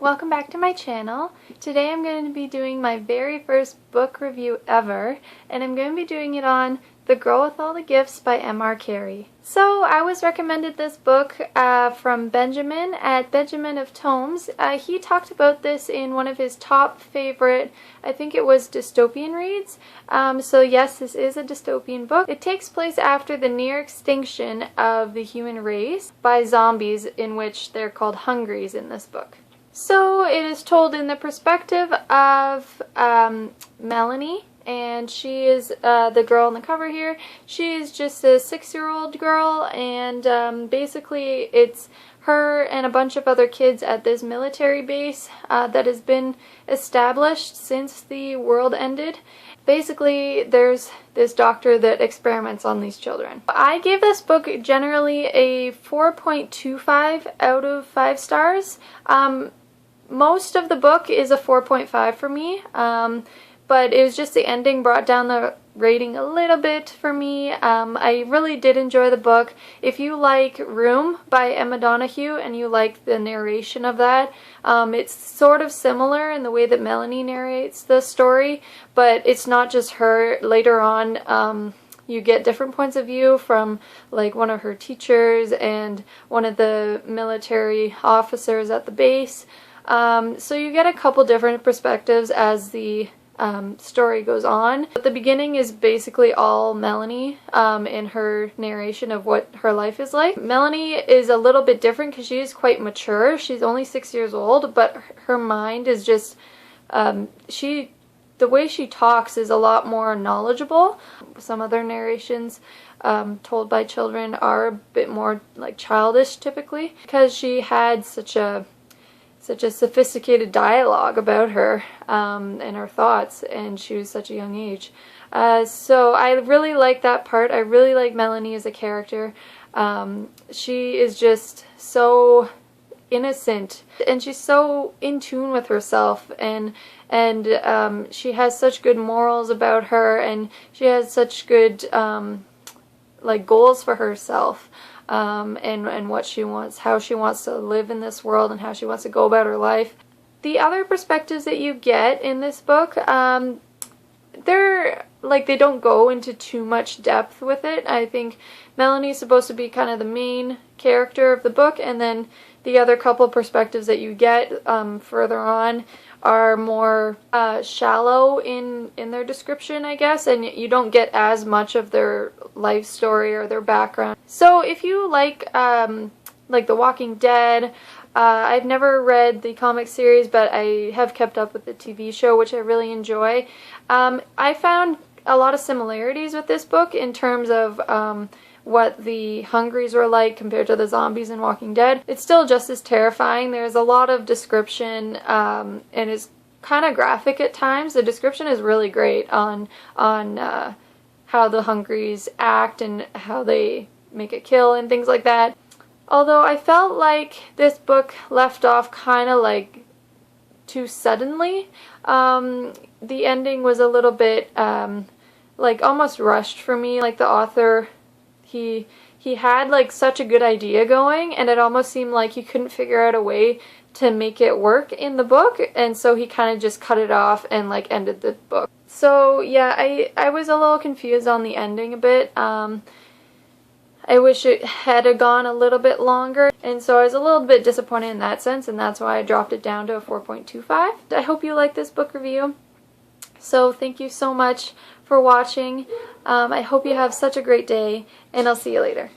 Welcome back to my channel. Today I'm going to be doing my very first book review ever, and I'm going to be doing it on The Girl with All the Gifts by M.R. Carey. So I was recommended this book from Benjamin at Benjamin of Tomes. He talked about this in one of his top favorite, I think it was dystopian reads. So yes, this is a dystopian book. It takes place after the near extinction of the human race by zombies, in which they're called hungries in this book. So it is told in the perspective of Melanie, and she is the girl on the cover here. She is just a 6-year-old girl, and basically it's her and a bunch of other kids at this military base that has been established since the world ended. Basically, there's this doctor that experiments on these children. I gave this book generally a 4.25 out of 5 stars. Most of the book is a 4.5 for me, but it was just the ending brought down the rating a little bit for me. I really did enjoy the book. If you like Room by Emma Donoghue and you like the narration of that, it's sort of similar in the way that Melanie narrates the story, but it's not just her. Later on, you get different points of view from like one of her teachers and one of the military officers at the base. So you get a couple different perspectives as the story goes on. But the beginning is basically all Melanie in her narration of what her life is like. Melanie is a little bit different because she is quite mature. She's only 6 years old, but her mind is just, the way she talks is a lot more knowledgeable. Some other narrations told by children are a bit more like childish typically, because she had such a sophisticated dialogue about her and her thoughts, and she was such a young age. So I really like that part. I really like Melanie as a character. She is just so innocent, and she's so in tune with herself, and she has such good morals about her, and she has such good like goals for herself. And what she wants, how she wants to live in this world, and how she wants to go about her life. The other perspectives that you get in this book, they don't go into too much depth with it. I think Melanie's supposed to be kind of the main character of the book, and then the other couple perspectives that you get further on are more shallow in their description, I guess, and you don't get as much of their life story or their background. So if you like The Walking Dead, I've never read the comic series, but I have kept up with the TV show, which I really enjoy. I found a lot of similarities with this book in terms of what the hungries were like compared to the zombies in Walking Dead. It's still just as terrifying. There's a lot of description, and it's kind of graphic at times. The description is really great on how the hungries act and how they make a kill and things like that. Although I felt like this book left off kind of like too suddenly. The ending was a little bit like almost rushed for me. Like the author, he had like such a good idea going, and it almost seemed like he couldn't figure out a way to make it work in the book, and so he kind of just cut it off and like ended the book. So yeah, I was a little confused on the ending a bit. I wish it had gone a little bit longer, and so I was a little bit disappointed in that sense, and that's why I dropped it down to a 4.25. I hope you like this book review. So thank you so much for watching. I hope you have such a great day, and I'll see you later.